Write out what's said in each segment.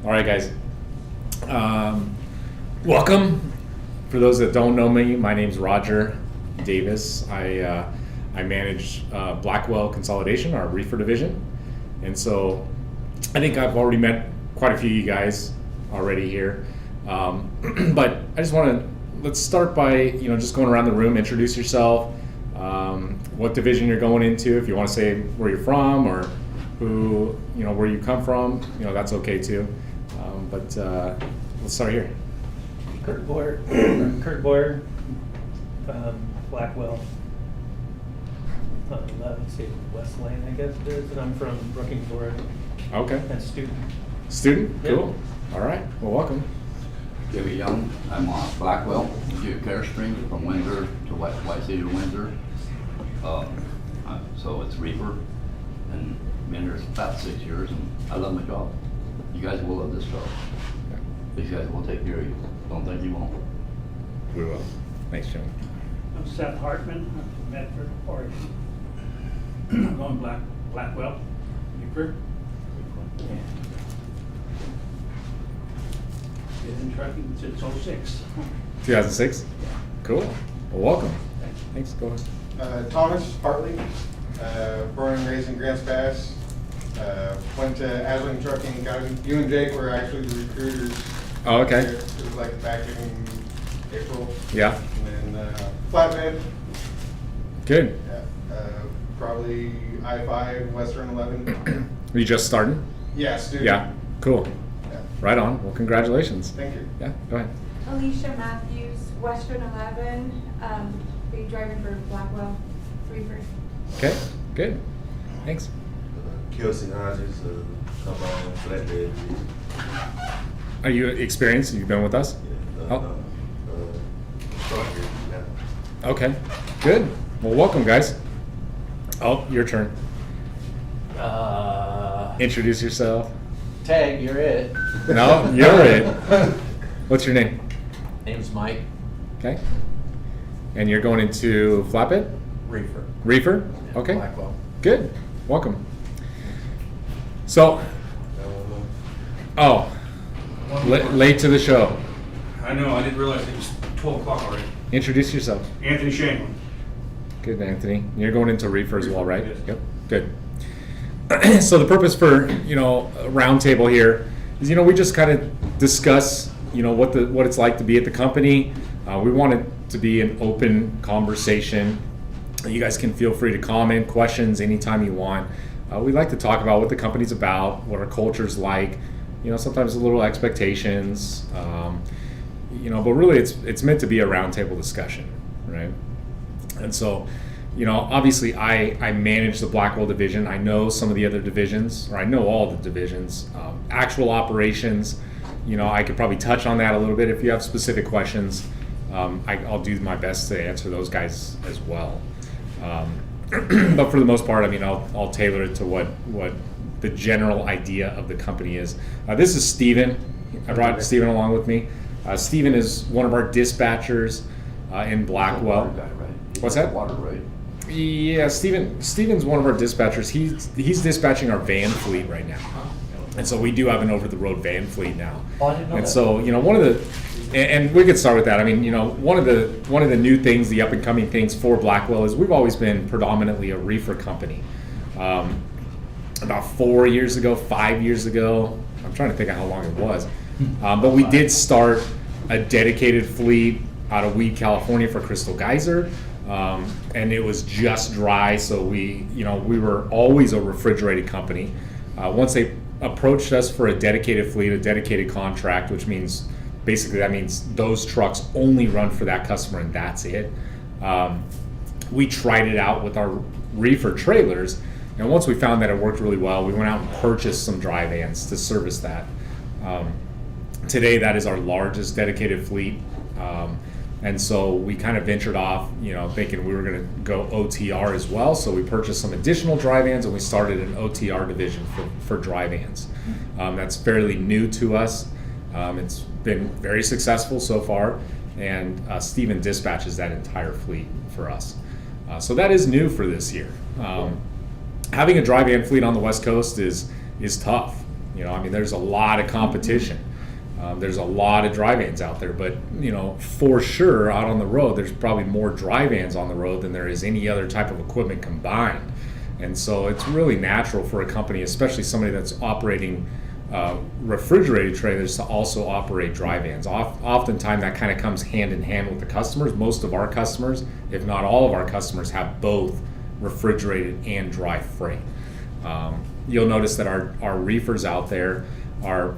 All right, guys. Welcome. For those that don't know me, my name's Roger Davis. I manage Blackwell Consolidation, our reefer division. And so I think I've already met quite a few of you guys already here. But I just want to, let's start by, just going around the room, introduce yourself, what division you're going into, if you want to say where you're from or who, where you come from, that's okay too. But let's start here. Kurt Boyer, Blackwell, let's see, West Lane, I guess it is, and I'm from Brookings, Oregon. Okay. And student. Student? Yeah. Cool. All right. Well, welcome. Jimmy Young, I'm on Blackwell, Carestream from Windsor to White City to Windsor. So it's reefer, and been here about 6 years, and I love my job. You guys will love this job. These guys will take care of you. Don't think you won't. We will. Thanks, Jim. I'm Seth Hartman, I'm from Medford, Oregon. I'm going Blackwell, Reaper. Been in trucking since '06. 2006? Cool. Well, welcome. Thanks. Go ahead. Thomas Hartley, born and raised in Grants Pass. Went to Asling Trucking. You and Jake were actually the recruiters. Oh, okay. It was like back in April. Yeah. And then flatbed. Good. Probably I-5, Western 11. Are you just starting? Yeah, student. Yeah. Cool. Yeah. Right on. Well, congratulations. Thank you. Yeah. Go ahead. Alicia Matthews, Western 11, be driving for Blackwell, Reaper. Okay. Good. Thanks. Kelsey Hodges, come on, flatbed. Are you experienced? You've been with us? Yeah, Oh. start here now. Okay. Good. Well, welcome, guys. Oh, your turn. Introduce yourself. Tag, you're it. No, you're it. What's your name? Name's Mike Okay. And you're going into flatbed? Reefer. Reefer? Okay. Blackwell. Good. Welcome. So, oh, late to the show. I know, I didn't realize it was 12 o'clock already. Introduce yourself. Anthony Shanklin. Good, Anthony. You're going into reefer as well, right? Yes. Yep. Good. So the purpose for a roundtable here is we just kind of discuss what it's like to be at the company. We want it to be an open conversation. You guys can feel free to comment, questions anytime you want. We like to talk about what the company's about, what our culture's like. Sometimes a little expectations. But really it's meant to be a roundtable discussion, right? And so, obviously I manage the Blackwell division. I know some of the other divisions, or I know all the divisions. Actual operations, I could probably touch on that a little bit if you have specific questions. I'll do my best to answer those guys as well. But for the most part, I'll tailor it to what the general idea of the company is. This is Steven. I brought Steven along with me. Steven is one of our dispatchers in Blackwell. Water guy, right? What's that? Water, right? Yeah, Steven's one of our dispatchers. He's dispatching our van fleet right now. And so we do have an over-the-road van fleet now. Oh, I didn't know And that. so, one of the, and we could start with that. One of the new things, the up-and-coming things for Blackwell is we've always been predominantly a reefer company. About 4 years ago, 5 years ago, I'm trying to think of how long it was. But we did start a dedicated fleet out of Weed, California for Crystal Geyser. And it was just dry, so we were always a refrigerated company. Once they approached us for a dedicated fleet, a dedicated contract, which means basically that means those trucks only run for that customer and that's it. We tried it out with our reefer trailers, and once we found that it worked really well, we went out and purchased some dry vans to service that. Today, that is our largest dedicated fleet. And so we kind of ventured off, thinking we were going to go OTR as well. So we purchased some additional dry vans and we started an OTR division for dry vans. That's fairly new to us. It's been very successful so far, and Steven dispatches that entire fleet for us. So that is new for this year. Having a dry van fleet on the West Coast is tough. You know, I mean, there's a lot of competition. There's a lot of dry vans out there, but you know, for sure, out on the road, there's probably more dry vans on the road than there is any other type of equipment combined. And so it's really natural for a company, especially somebody that's operating refrigerated trailers, to also operate dry vans. Oftentimes that kind of comes hand in hand with the customers. Most of our customers, if not all of our customers, have both refrigerated and dry freight. You'll notice that our reefers out there are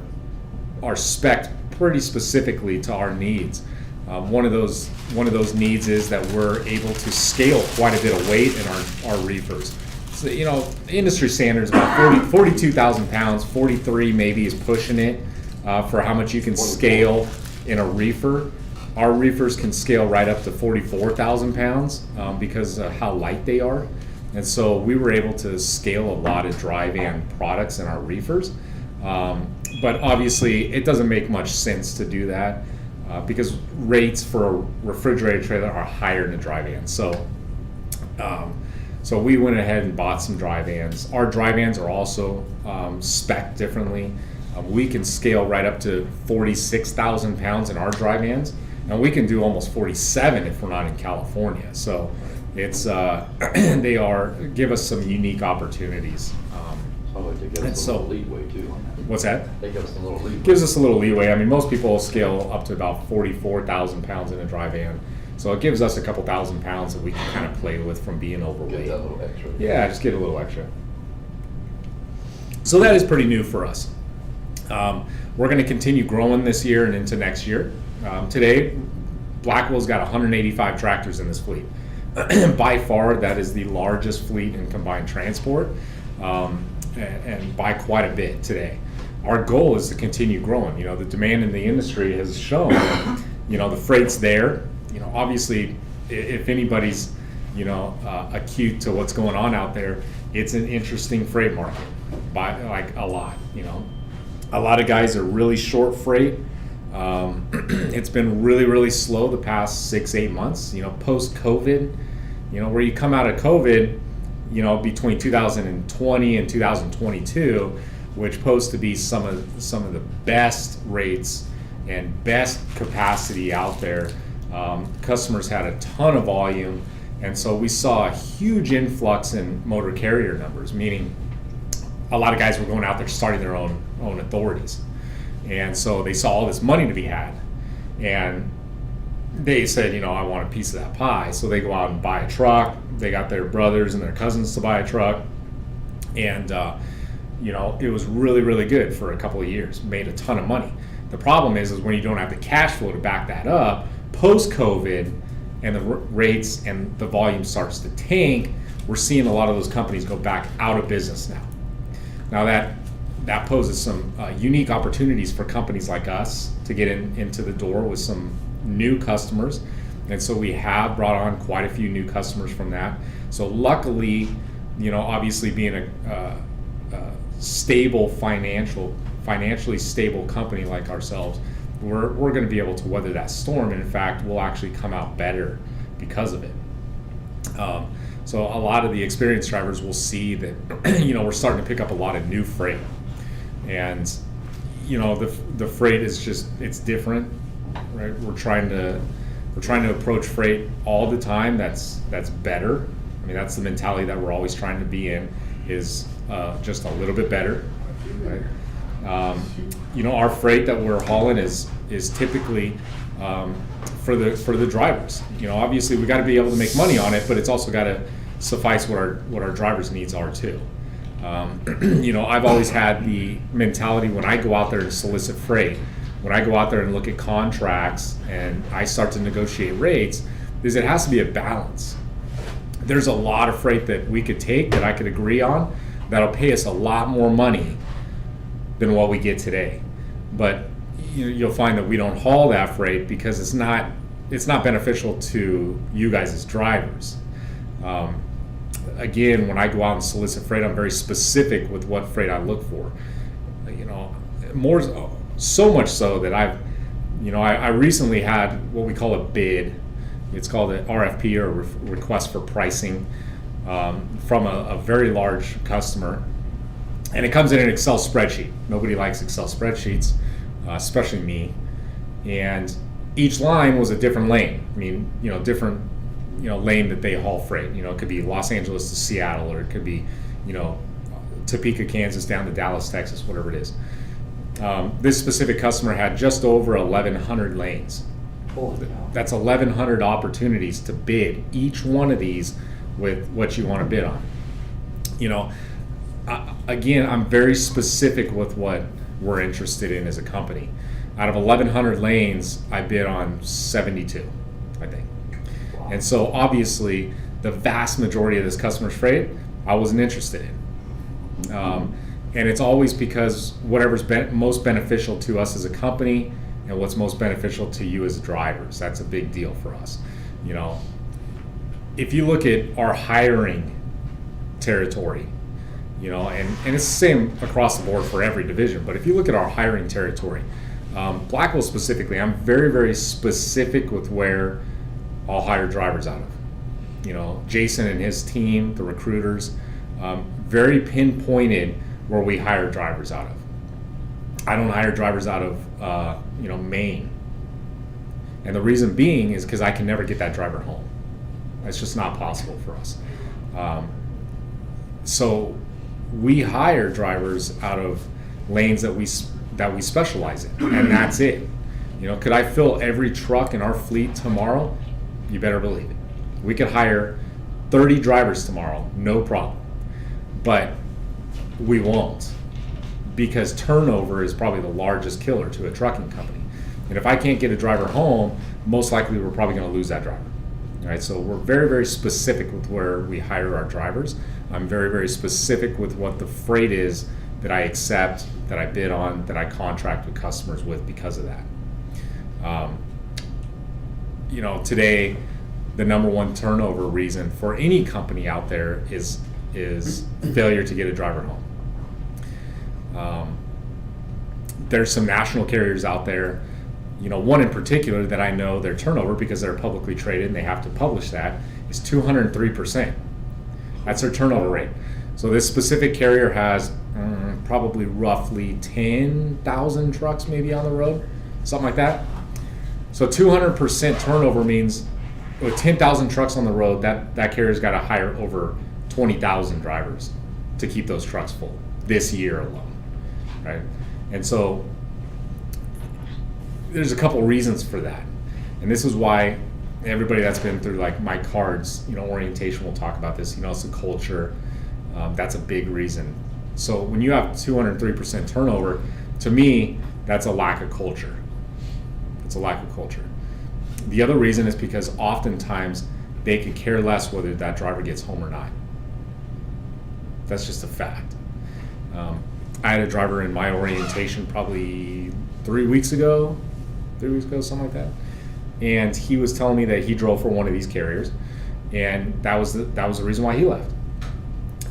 spec'd pretty specifically to our needs. One of those needs is that we're able to scale quite a bit of weight in our reefers. So, you know, industry standard is about 42,000 pounds. 43 maybe is pushing it for how much you can scale in a reefer. Our reefers can scale right up to 44,000 pounds because of how light they are. And so we were able to scale a lot of dry van products in our reefers. But obviously it doesn't make much sense to do that because rates for a refrigerated trailer are higher than a dry van. So we went ahead and bought some dry vans. Our dry vans are also spec'd differently. We can scale right up to 46,000 pounds in our dry vans, and we can do almost 47 if we're not in California. So it's give us some unique opportunities. So they give And us a so- little leeway too on that. What's that? They give us a little leeway. Gives us a little leeway. I mean, most people scale up to about 44,000 pounds in a dry van. So it gives us a couple thousand pounds that we can kind of play with from being Get overweight. that little extra. Yeah, just get a little extra. So that is pretty new for us. We're going to continue growing this year and into next year. Today, Blackwell's got 185 tractors in this fleet. By far, that is the largest fleet in combined transport, and by quite a bit today. Our goal is to continue growing. You know, the demand in the industry has shown that, you know, the freight's there. You know, obviously, if anybody's, you know, acute to what's going on out there, it's an interesting freight market, by like a lot. You know, a lot of guys are really short freight. It's been really, really slow the past 6-8 months. You know, post COVID, you know, where you come out of COVID, you know, between 2020 and 2022, which posed to be some of the best rates and best capacity out there. Customers had a ton of volume, and so we saw a huge influx in motor carrier numbers, meaning a lot of guys were going out there starting their own authorities. And so they saw all this money to be had, and they said, you know, I want a piece of that pie. So they go out and buy a truck. They got their brothers and their cousins to buy a truck, and you know, it was really, really good for a couple of years. Made a ton of money. The problem is when you don't have the cash flow to back that up, post-COVID, and the rates and the volume starts to tank, we're seeing a lot of those companies go back out of business now. Now that poses some unique opportunities for companies like us to get into the door with some new customers, and so we have brought on quite a few new customers from that. So luckily, you know, obviously being a stable financially stable company like ourselves, we're going to be able to weather that storm, and in fact we'll actually come out better because of it. So a lot of the experienced drivers will see that, you know, we're starting to pick up a lot of new freight, and you know, the freight is just, it's different, right? We're trying to approach freight all the time that's better. I mean, that's the mentality that we're always trying to be in, is just a little bit better, right? You know, our freight that we're hauling is typically for the drivers. You know, obviously we got to be able to make money on it, but it's also got to suffice what our drivers' needs are too. You know, I've always had the mentality when I go out there and solicit freight, when I go out there and look at contracts and I start to negotiate rates, is it has to be a balance. There's a lot of freight that we could take that I could agree on that'll pay us a lot more money than what we get today. But you'll find that we don't haul that freight because it's not beneficial to you guys as drivers. Again, when I go out and solicit freight, I'm very specific with what freight I look for. You know, so much so that I recently had what we call a bid. It's called an RFP, or request for pricing, from a very large customer. And it comes in an Excel spreadsheet. Nobody likes Excel spreadsheets, especially me. And each line was a different lane. I mean, different, lane that they haul freight. It could be Los Angeles to Seattle, or it could be, Topeka, Kansas down to Dallas, Texas, whatever it is. This specific customer had just over 1,100 lanes. Holy cow. That's 1,100 opportunities to bid each one of these with what you want to bid on. Again, I'm very specific with what we're interested in as a company. Out of 1,100 lanes, I bid on 72, I think. Wow. And so obviously, the vast majority of this customer's freight, I wasn't interested in. And it's always because whatever's most beneficial to us as a company and what's most beneficial to you as drivers. That's a big deal for us. If you look at our hiring territory, and it's the same across the board for every division, but if you look at our hiring territory, Blackwell specifically, I'm very, very specific with where I'll hire drivers out of. Jason and his team, the recruiters, very pinpointed where we hire drivers out of. I don't hire drivers out of, Maine. And the reason being is because I can never get that driver home. That's just not possible for us. So we hire drivers out of lanes that we specialize in, and that's it. Could I fill every truck in our fleet tomorrow? You better believe it. We could hire 30 drivers tomorrow, no problem. But we won't, because turnover is probably the largest killer to a trucking company. And if I can't get a driver home, most likely we're probably going to lose that driver. All right, so we're very, very specific with where we hire our drivers. I'm very, very specific with what the freight is that I accept, that I bid on, that I contract with customers with because of that. Today, the number one turnover reason for any company out there is failure to get a driver home. There's some national carriers out there, one in particular that I know their turnover, because they're publicly traded and they have to publish that, is 203%. That's their turnover rate. So this specific carrier has probably roughly 10,000 trucks maybe on the road, something like that. So 200% turnover means with 10,000 trucks on the road, that carrier's got to hire over 20,000 drivers to keep those trucks full this year alone, right? And so there's a couple reasons for that, and this is why everybody that's been through like my cards, orientation will talk about this. It's the culture. That's a big reason. So when you have 203% turnover, to me, that's a lack of culture. It's a lack of culture. The other reason is because oftentimes they could care less whether that driver gets home or not. That's just a fact. I had a driver in my orientation probably 3 weeks ago, something like that. And he was telling me that he drove for one of these carriers, and that was the reason why he left.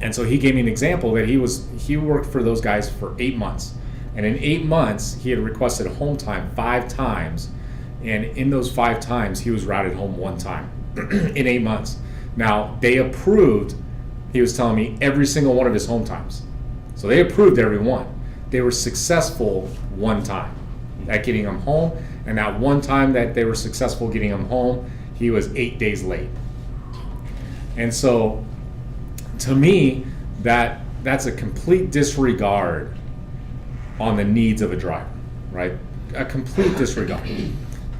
And so he gave me an example that he worked for those guys for 8 months. And in 8 months, he had requested home time 5 times. And in those 5 times, he was routed home 1 time in 8 months. Now, they approved, he was telling me, every single one of his home times. So they approved every one. They were successful 1 time at getting him home. And that 1 time that they were successful getting him home, he was 8 days late. And so, to me, that's a complete disregard on the needs of a driver, right? A complete disregard.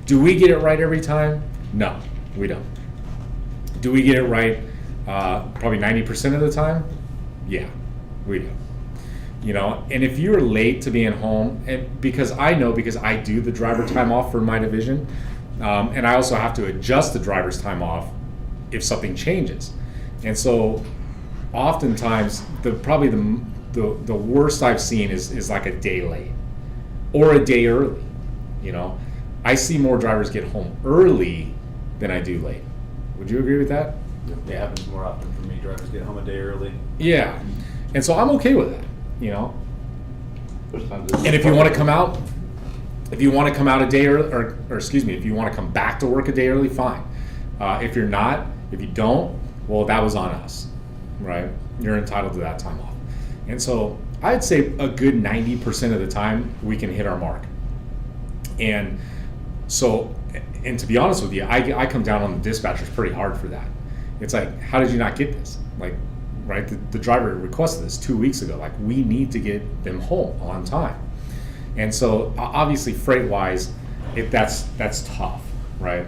Do we get it right every time? No, we don't. Do we get it right probably 90% of the time? Yeah, we do. And if you're late to being home, and because I do the driver time off for my division, and I also have to adjust the driver's time off if something changes. And so oftentimes probably the worst I've seen is like a day late or a day early. I see more drivers get home early than I do late. Would you agree with that? It happens more often for me. Drivers get home a day early. Yeah. And so I'm okay with that, There's times And if you want to come out, a day early, or excuse me, if you want to come back to work a day early, fine. If you don't, well, that was on us, right? You're entitled to that time off. And so I'd say a good 90% of the time we can hit our mark. And so, and to be honest with you, I come down on the dispatchers pretty hard for that. It's like, how did you not get this? Like, right, the driver requested this 2 weeks ago. Like, we need to get them home on time. And so obviously freight wise, that's tough, right?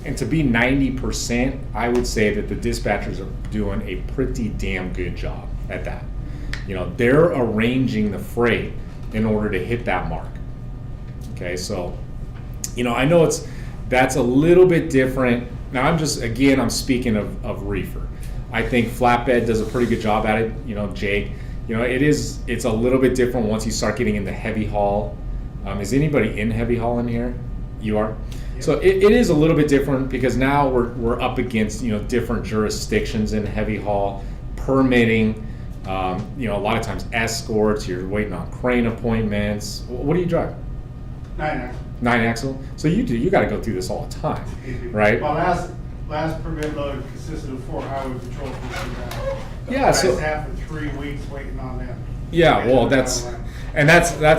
And to be 90%, I would say that the dispatchers are doing a pretty damn good job at that. You know, they're arranging the freight in order to hit that mark. Okay, so, you know, I know that's a little bit different. Now I'm speaking of reefer. I think flatbed does a pretty good job at it. You know, Jake, you know, it's a little bit different once you start getting into heavy haul. Is anybody in heavy haul in here? You are? Yep. So it is a little bit different because now we're up against, you know, different jurisdictions in heavy haul, permitting, you know, a lot of times escorts, you're waiting on crane appointments. What do you drive? 9-axle. 9-axle? So you got to go through this all the time, right? Well, last permit load consisted of 4 highway patrol officers. Yeah, so half of 3 weeks waiting on them. yeah, well, that's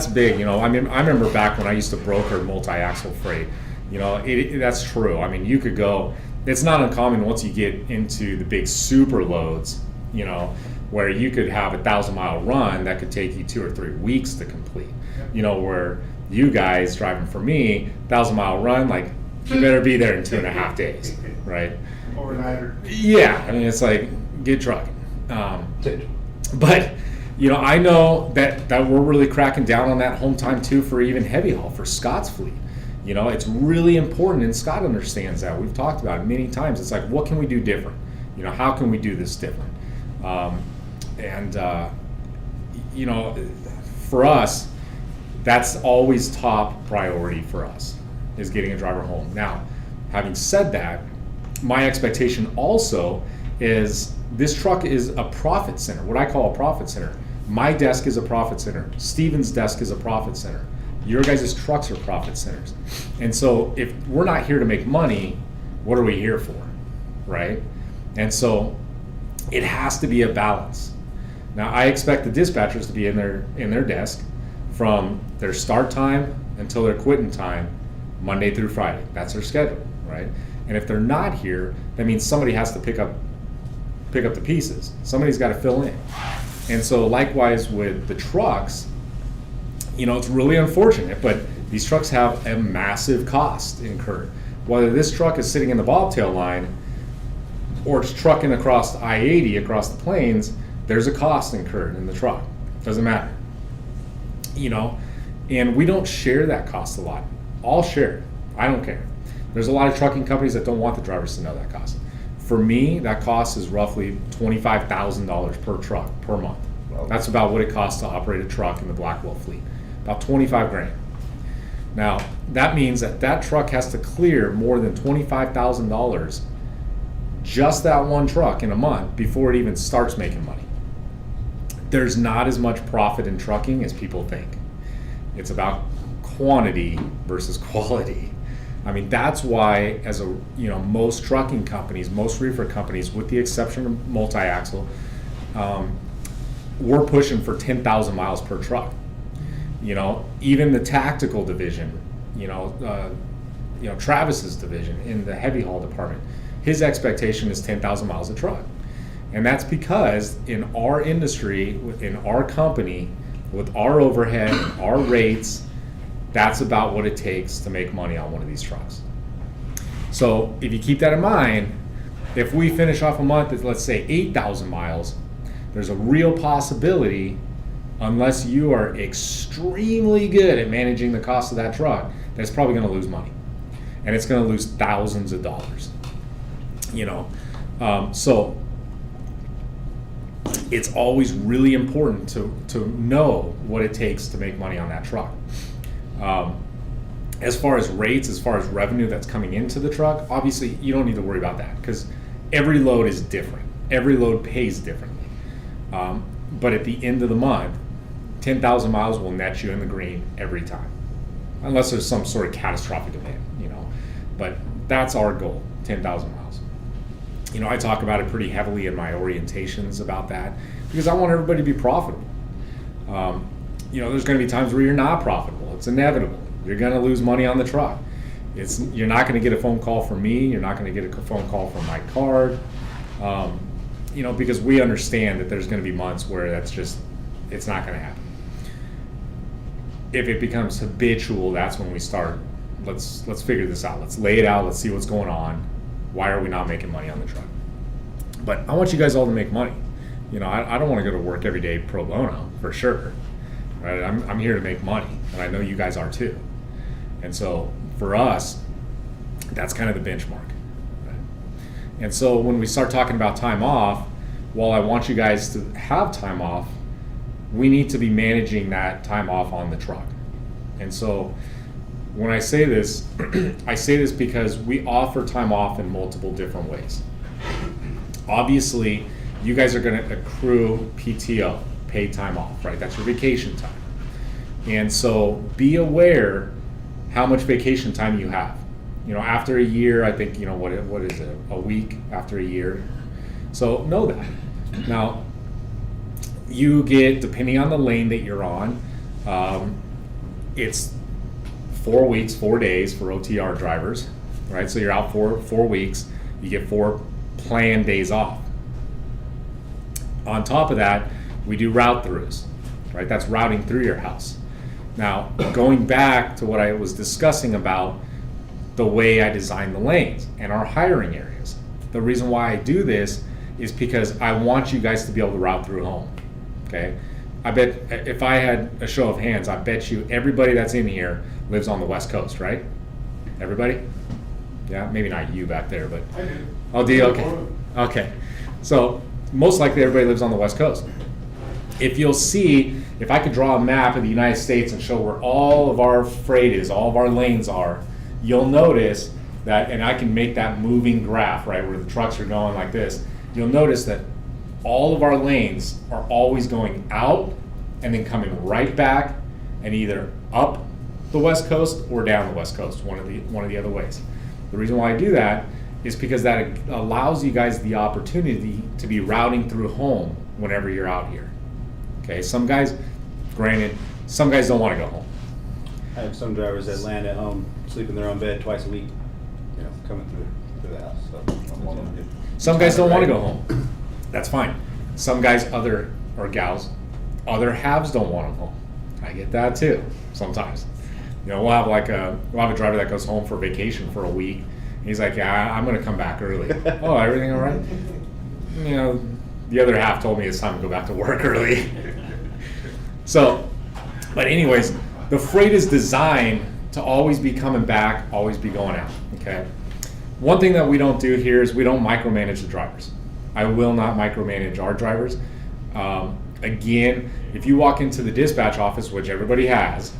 big. You know, I mean, I remember back when I used to broker multi-axle freight. You know, that's true. I mean, you could go. It's not uncommon once you get into the big super loads. You know, where you could have 1,000-mile run that could take you 2 or 3 weeks to complete. You know, where you guys driving for me, 1,000-mile run, like you better be there in 2.5 days, right? Overnighter. Yeah, I mean, it's like get trucking. But you know, I know that we're really cracking down on that home time too for even heavy haul for Scott's fleet. You know, it's really important, and Scott understands that. We've talked about it many times. It's like, what can we do different? You know, how can we do this different? You know, for us, that's always top priority for us, is getting a driver home. Now, having said that, my expectation also is this truck is a profit center, what I call a profit center. My desk is a profit center. Steven's desk is a profit center. Your guys' trucks are profit centers. And so if we're not here to make money, what are we here for, right? And so it has to be a balance. Now, I expect the dispatchers to be in their desk from their start time until their quitting time, Monday through Friday. That's their schedule, right? And if they're not here, that means somebody has to pick up the pieces. Somebody's got to fill in. And so likewise with the trucks, you know, it's really unfortunate, but these trucks have a massive cost incurred. Whether this truck is sitting in the bobtail line or it's trucking across the I-80 across the plains, there's a cost incurred in the truck. Doesn't matter. You know, and we don't share that cost a lot. I'll share it. I don't care. There's a lot of trucking companies that don't want the drivers to know that cost. For me, that cost is roughly $25,000 per truck per month. That's about what it costs to operate a truck in the Blackwell fleet. About 25 grand. Now, that means that truck has to clear more than $25,000, just that one truck in a month, before it even starts making money. There's not as much profit in trucking as people think. It's about quantity versus quality. I mean, that's why, most trucking companies, most reefer companies, with the exception of multi-axle, we're pushing for 10,000 miles per truck. You know, even the tactical division, Travis's division in the heavy haul department, his expectation is 10,000 miles a truck. And that's because in our industry, in our company, with our overhead, our rates, that's about what it takes to make money on one of these trucks. So if you keep that in mind, if we finish off a month at, let's say, 8,000 miles, there's a real possibility, unless you are extremely good at managing the cost of that truck, that's probably going to lose money. And it's going to lose thousands of dollars. So it's always really important to know what it takes to make money on that truck. As far as rates, as far as revenue that's coming into the truck, obviously you don't need to worry about that because every load is different. Every load pays differently. But at the end of the month, 10,000 miles will net you in the green every time, unless there's some sort of catastrophic event, But that's our goal, 10,000 miles. I talk about it pretty heavily in my orientations about that because I want everybody to be profitable. There's going to be times where you're not profitable. It's inevitable. You're going to lose money on the truck. You're not going to get a phone call from me. You're not going to get a phone call from my card. Because we understand that there's going to be months where it's not going to happen. If it becomes habitual, that's when we start. Let's figure this out. Let's lay it out. Let's see what's going on. Why are we not making money on the truck? But I want you guys all to make money. I don't want to go to work every day pro bono, for sure. Right? I'm here to make money, and I know you guys are too. And so for us, that's kind of the benchmark. Right? And so when we start talking about time off, while I want you guys to have time off, we need to be managing that time off on the truck. And so when I say this, I say this because we offer time off in multiple different ways. Obviously, you guys are going to accrue PTO, paid time off, right? That's your vacation time. And so be aware how much vacation time you have. After a year, I think, what is it, a week after a year? So know that. Now, you get, depending on the lane that you're on, it's 4 weeks, 4 days for OTR drivers, right? So you're out for 4 weeks, you get 4 planned days off. On top of that, we do route throughs, right? That's routing through your house. Now, going back to what I was discussing about the way I design the lanes and our hiring areas. The reason why I do this is because I want you guys to be able to route through home, okay? I bet if I had a show of hands, I bet you everybody that's in here lives on the West Coast, right? Everybody? Yeah, maybe not you back there, but. I do. Oh, do you? Okay. Okay. So most likely everybody lives on the West Coast. If you'll see, if I could draw a map of the United States and show where all of our freight is, all of our lanes are, you'll notice that, and I can make that moving graph, right, where the trucks are going like this, you'll notice that all of our lanes are always going out and then coming right back and either up the West Coast or down the West Coast, one of the other ways. The reason why I do that is because that allows you guys the opportunity to be routing through home whenever you're out here. Okay, some guys don't want to go home. I have some drivers that land at home, sleep in their own bed twice a week, coming through the house. So I'm one of them. Some guys don't want to go home. That's fine. Some guys, other halves don't want them home. I get that too sometimes. We'll have a driver that goes home for vacation for a week. He's like, yeah, I'm going to come back early. Oh, everything all right? The other half told me it's time to go back to work early. So, but anyways, the freight is designed to always be coming back, always be going out, okay? One thing that we don't do here is we don't micromanage the drivers. I will not micromanage our drivers. Again, if you walk into the dispatch office, which everybody has,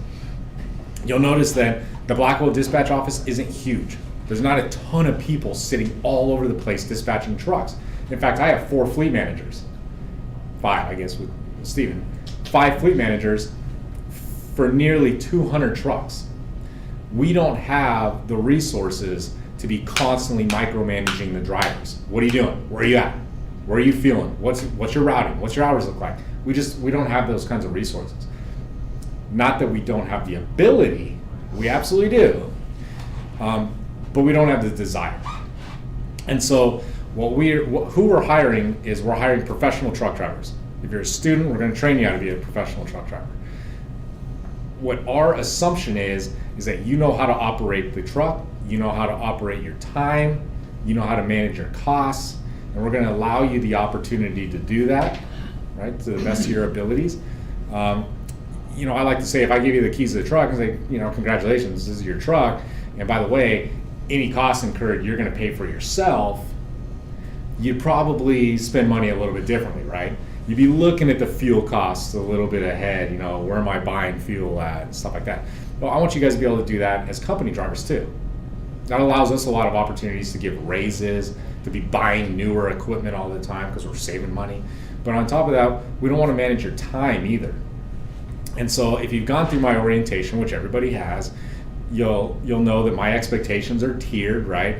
you'll notice that the Blackwell dispatch office isn't huge. There's not a ton of people sitting all over the place dispatching trucks. In fact, I have 4 fleet managers. 5, I guess, with Steven. 5 fleet managers for nearly 200 trucks. We don't have the resources to be constantly micromanaging the drivers. What are you doing? Where are you at? Where are you feeling? What's your routing? What's your hours look like? We don't have those kinds of resources. Not that we don't have the ability, we absolutely do, but we don't have the desire. And so who we're hiring is we're hiring professional truck drivers. If you're a student, we're going to train you how to be a professional truck driver. What our assumption is that you know how to operate the truck, you know how to operate your time, you know how to manage your costs, and we're going to allow you the opportunity to do that, right, to the best of your abilities. I like to say, if I give you the keys to the truck and say, congratulations, this is your truck, and by the way, any costs incurred you're going to pay for yourself, you'd probably spend money a little bit differently, right? You'd be looking at the fuel costs a little bit ahead, where am I buying fuel at, and stuff like that. Well, I want you guys to be able to do that as company drivers too. That allows us a lot of opportunities to give raises, to be buying newer equipment all the time because we're saving money. But on top of that, we don't want to manage your time either. And so if you've gone through my orientation, which everybody has, you'll know that my expectations are tiered, right?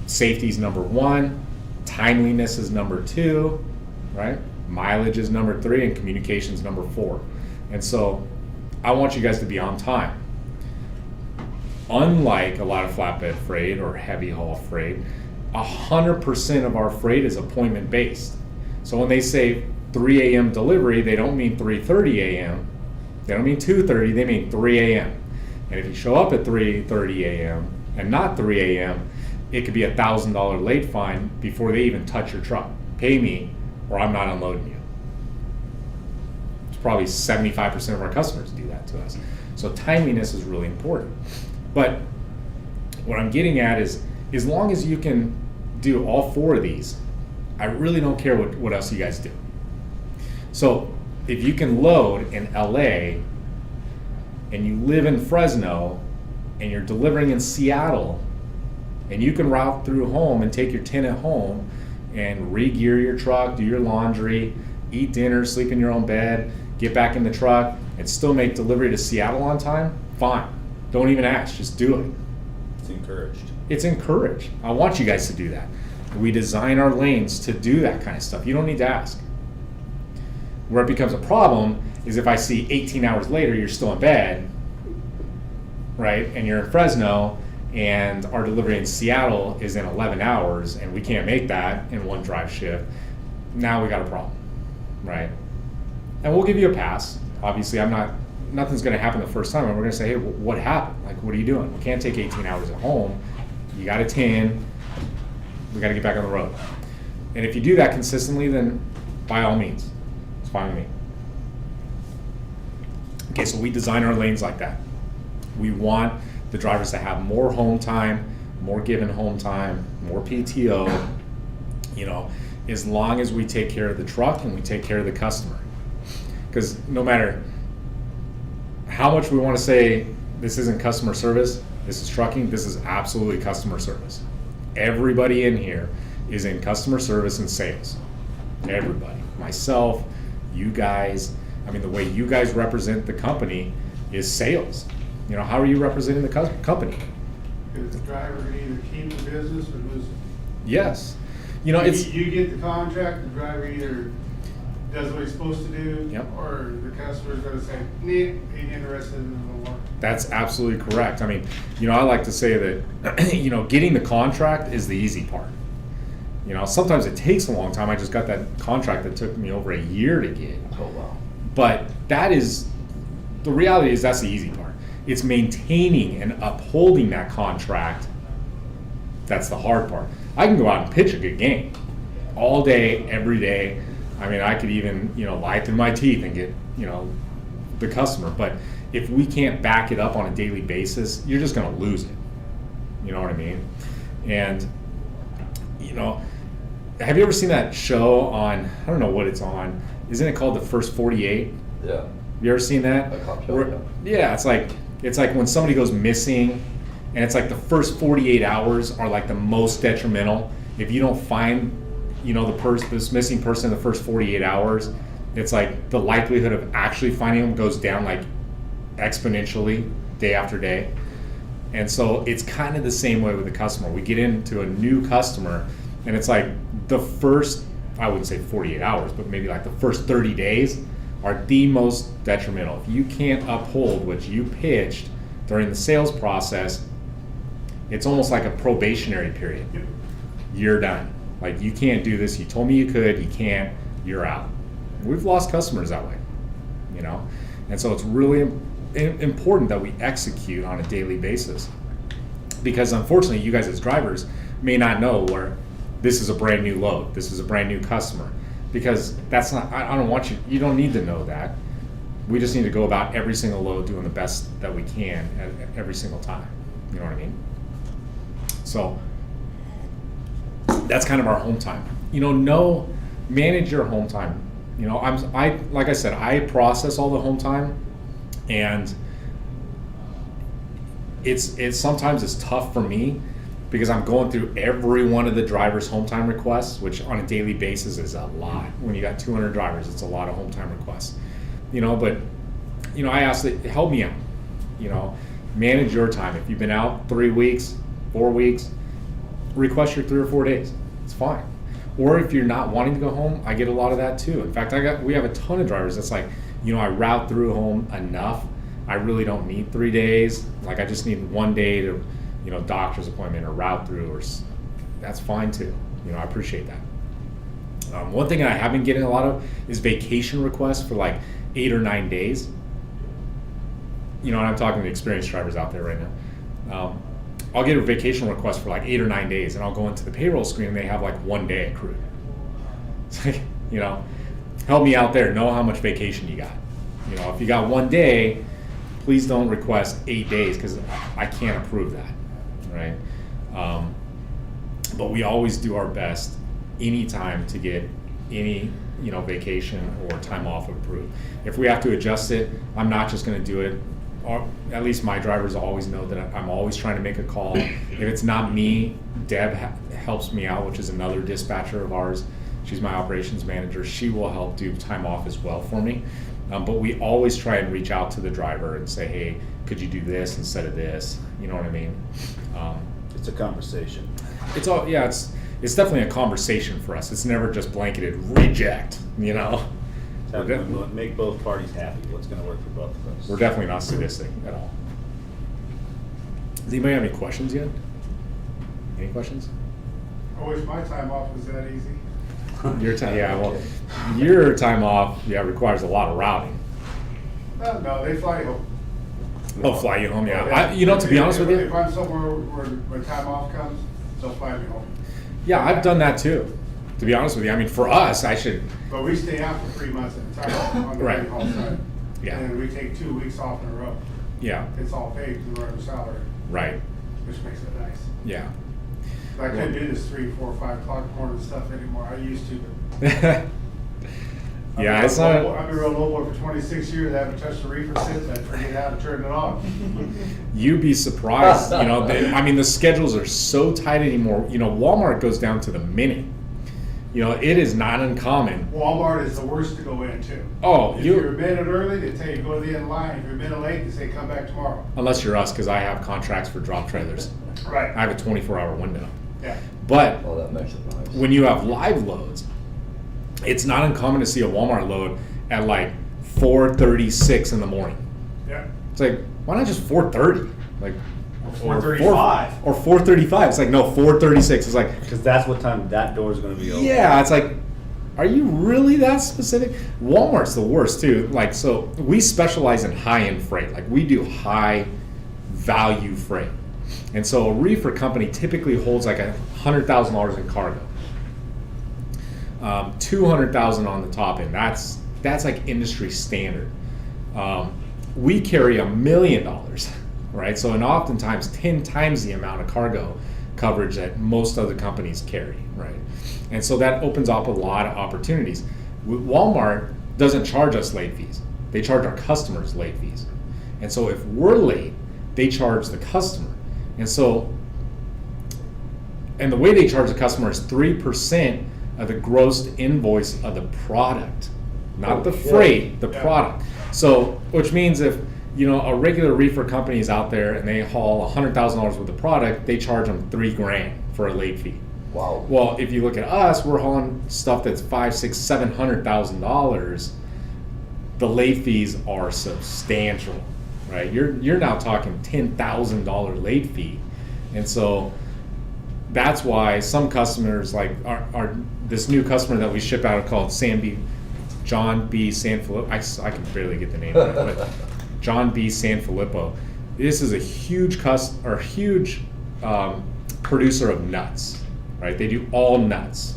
Safety is number 1, timeliness is number 2, right? Mileage is number 3, and communication is number 4. And so I want you guys to be on time. Unlike a lot of flatbed freight or heavy haul freight, 100% of our freight is appointment based. So when they say 3 a.m. delivery, they don't mean 3:30 a.m. They don't mean 2:30, they mean 3 a.m. And if you show up at 3:30 a.m. and not 3 a.m., it could be a $1,000 late fine before they even touch your truck. Pay me or I'm not unloading you. It's probably 75% of our customers do that to us. So timeliness is really important. But what I'm getting at is, as long as you can do all 4 of these, I really don't care what else you guys do. So if you can load in LA and you live in Fresno and you're delivering in Seattle and you can route through home and take your tin at home and re-gear your truck, do your laundry, eat dinner, sleep in your own bed, get back in the truck and still make delivery to Seattle on time, fine. Don't even ask, just do it. It's encouraged. It's encouraged. I want you guys to do that. We design our lanes to do that kind of stuff. You don't need to ask. Where it becomes a problem is if I see 18 hours later you're still in bed, right, and you're in Fresno, and our delivery in Seattle is in 11 hours, and we can't make that in one drive shift. Now we got a problem, right? And we'll give you a pass. Obviously, nothing's going to happen the first time, and we're going to say, hey, what happened? Like, what are you doing? We can't take 18 hours at home. You got a 10. We got to get back on the road. And if you do that consistently, then by all means, it's fine with me. Okay, so we design our lanes like that. We want the drivers to have more home time, more given home time, more PTO, as long as we take care of the truck and we take care of the customer. Because no matter how much we want to say this isn't customer service, this is trucking, this is absolutely customer service. Everybody in here is in customer service and sales. Everybody. Myself, you guys. I mean, the way you guys represent the company is sales. How are you representing the company? Because the driver can either keep the business or lose it. Yes. It's... You get the contract, the driver either does what he's supposed to do, Yep. or the customer's gonna say, nah, ain't interested in it no more. That's absolutely correct. I mean, I like to say that, getting the contract is the easy part. Sometimes it takes a long time. I just got that contract that took me over a year to get. Oh, wow. But the reality is that's the easy part. It's maintaining and upholding that contract. That's the hard part. I can go out and pitch a good game all day, every day. I mean, I could even, lie through my teeth and get, the customer. But if we can't back it up on a daily basis, you're just going to lose it. You know what I mean? And, have you ever seen that show on, I don't know what it's on, isn't it called The First 48? Yeah. You ever seen that? A cop show, Yeah, it's like when somebody goes missing, and it's like the first 48 hours are like the most detrimental. If you don't find, this missing person in the first 48 hours, it's like the likelihood of actually finding them goes down like exponentially day after day. And so it's kind of the same way with the customer. We get into a new customer, and it's like the first, I wouldn't say 48 hours, but maybe like the first 30 days are the most detrimental. If you can't uphold what you pitched during the sales process, it's almost like a probationary period. Yep. You're done. Like, you can't do this. You told me you could. You can't. You're out. We've lost customers that way, And so it's really important that we execute on a daily basis. Because unfortunately, you guys as drivers may not know where this is a brand new load. This is a brand new customer. Because that's not, I don't want you don't need to know that. We just need to go about every single load doing the best that we can at every single time. You know what I mean? So that's kind of our home time. Manage your home time. Like I said, I process all the home time, and it's sometimes it's tough for me because I'm going through every one of the drivers' home time requests, which on a daily basis is a lot. When you got 200 drivers, it's a lot of home time requests. But I ask that help me out. Manage your time. If you've been out 3 weeks, 4 weeks, request your 3 or 4 days. It's fine. Or if you're not wanting to go home, I get a lot of that too. In fact, we have a ton of drivers that's like, you know, I route through home enough. I really don't need 3 days. Like I just need 1 day to, you know, doctor's appointment or route through, that's fine too. You know, I appreciate that. One thing I have been getting a lot of is vacation requests for like 8 or 9 days. You know, and I'm talking to experienced drivers out there right now. I'll get a vacation request for like 8 or 9 days, and I'll go into the payroll screen and they have like 1 day accrued. It's like, you know, help me out there. Know how much vacation you got. You know, if you got 1 day, please don't request 8 days because I can't approve that, right? But we always do our best anytime to get any, you know, vacation or time off approved. If we have to adjust it, I'm not just going to do it. Or at least my drivers always know that I'm always trying to make a call. If it's not me, Deb helps me out, which is another dispatcher of ours. She's my operations manager. She will help do time off as well for me. But we always try and reach out to the driver and say, hey, could you do this instead of this? You know what I mean? It's a conversation. It's definitely a conversation for us. It's never just blanketed reject, you know? How can we make both parties happy? What's going to work for both of us? We're definitely not sadistic at all. Does anybody have any questions yet? Any questions? I wish my time off was that easy. Your time, yeah, well, your time off, yeah, requires a lot of routing. No, they fly home. Oh, fly you home, yeah. You know, to be honest with If you, I'm somewhere where my time off comes, they'll fly me home. yeah, I've done that too. To be honest with you, I mean, for us, I should, But we stay out for 3 months at a time on the Right. way home side. Yeah. And we take 2 weeks off in a row. yeah, It's all paid to our salary, right, which makes it nice. yeah. I couldn't do this 3, 4, 5 o'clock morning stuff anymore. I used to, but Yeah, it's not. I've been real low for 26 years. I haven't touched a reefer since. I forget how to turn it on. You'd be surprised, you know. I mean, the schedules are so tight anymore. You know, Walmart goes down to the minute. You know, it is not uncommon. Walmart is the worst to go into. Oh, If you're a minute early, they tell you go to the end line. If you're a minute late, they say come back tomorrow. Unless you're us, because I have contracts for drop trailers. Right. I have a 24-hour window. Yeah. But Oh, that makes it nice. when you have live loads, it's not uncommon to see a Walmart load at like 4:36 in the morning. Yeah. It's like, why not just 4:30? Like, Or 4:35. Or 4:35. It's like, no, 4:36. It's like, Because that's what time that door is going to be open. yeah, it's like, are you really that specific? Walmart's the worst too. Like, so we specialize in high-end freight. Like, we do high value freight. And so a reefer company typically holds like $100,000 in cargo. 200,000 on the top end. That's like industry standard. We carry $1 million, right? So, and oftentimes 10 times the amount of cargo coverage that most other companies carry, right? And so that opens up a lot of opportunities. Walmart doesn't charge us late fees. They charge our customers late fees. And so if we're late, they charge the customer. And so, and the way they charge the customer is 3% of the gross invoice of the product, not the freight, the product. So, which means if, you know, a regular reefer company is out there and they haul $100,000 worth of product, they charge them $3,000 for a late fee. Wow. Well, if you look at us, we're hauling stuff that's $500,000, $600,000, $700,000. The late fees are substantial, right? You're now talking $10,000 late fee, and so that's why some customers like our this new customer that we ship out called John B. Sanfilippo. I can barely get the name right, but John B. Sanfilippo. This is a huge producer of nuts, right? They do all nuts,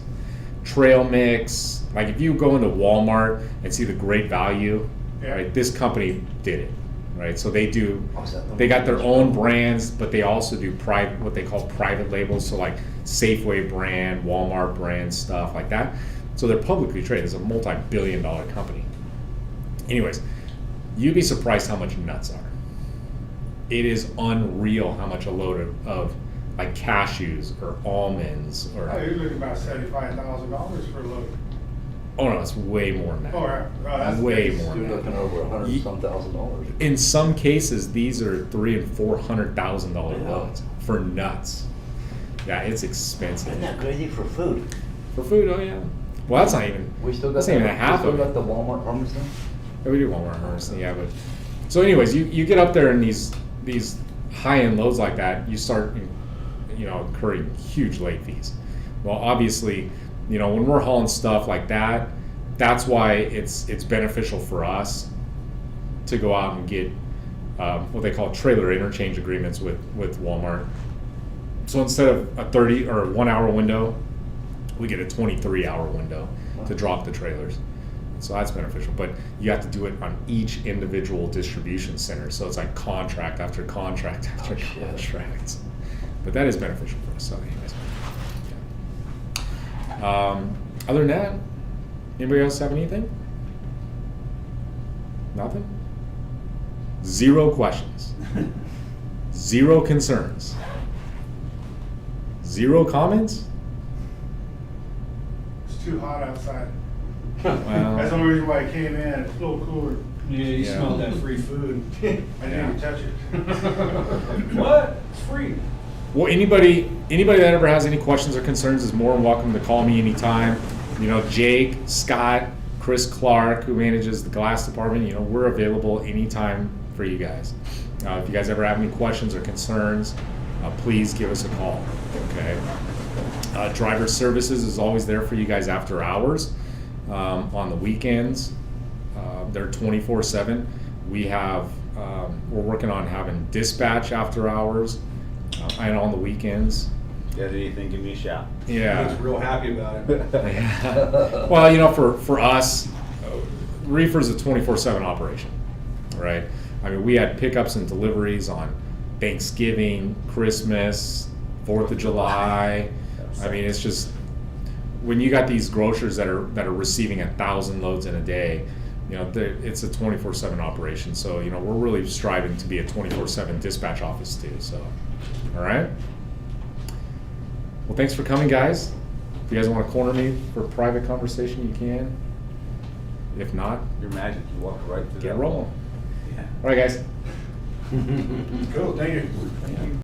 trail mix. Like if you go into Walmart and see the Great Value, right? This company did it, right? So they got their own brands, but they also do what they call private labels. So like Safeway brand, Walmart brand, stuff like that. So they're publicly traded. It's a multi-billion-dollar company. Anyways, you'd be surprised how much nuts are. It is unreal how much a load of like cashews or almonds or. Oh, you're looking about $75,000 for a load. Oh no, it's way more than that. Oh, yeah. Oh, that's way nice. more You're than looking that. over $100,000. In some cases, these are $300,000 and $400,000 loads for nuts. Yeah, it's expensive. Isn't that crazy for food? For food, oh yeah. Well, that's not even. We still got That's not even a half we of still it. got the Walmart Parmesan? Yeah, we do Walmart Emerson, yeah, but, so anyways, you get up there in these high-end loads like that, you start, you know, incurring huge late fees. Well, obviously, you know, when we're hauling stuff like that, that's why it's beneficial for us to go out and get what they call trailer interchange agreements with Walmart. So instead of a 30 or 1 hour window, we get a 23-hour window to drop the trailers. So that's beneficial, but you have to do it on each individual distribution center. So it's like contract after contract after contract. But that is beneficial for us. So anyways, yeah. Other than that, anybody else have anything? Nothing? 0 questions. 0 concerns. 0 comments? It's too hot outside. Well, That's the only reason why I came in. It's a little cooler. Yeah, you Yeah. smell that free food. I didn't even touch it. What? It's free. well, anybody that ever has any questions or concerns is more than welcome to call me anytime. You know, Jake, Scott, Chris Clark, who manages the glass department, you know, we're available anytime for you guys. If you guys ever have any questions or concerns, please give us a call, okay? Driver services is always there for you guys after hours. On the weekends, they're 24/7. We have, we're working on having dispatch after hours and on the weekends. If you guys need anything, give me a shout. Yeah. real happy about it. Yeah. Well, you know, for us, reefer's a 24/7 operation, right? I mean, we had pickups and deliveries on Thanksgiving, Christmas, 4th of July. I mean, it's just, when you got these grocers that are receiving 1,000 loads in a day, you know, it's a 24/7 operation. So, you know, we're really striving to be a 24/7 dispatch office too. So, all right. Well, thanks for coming, guys. If you guys want to corner me for private conversation, you can. If not, Your magic, you walk right through get that rolling. wall. Yeah. All right, guys. Cool, thank you.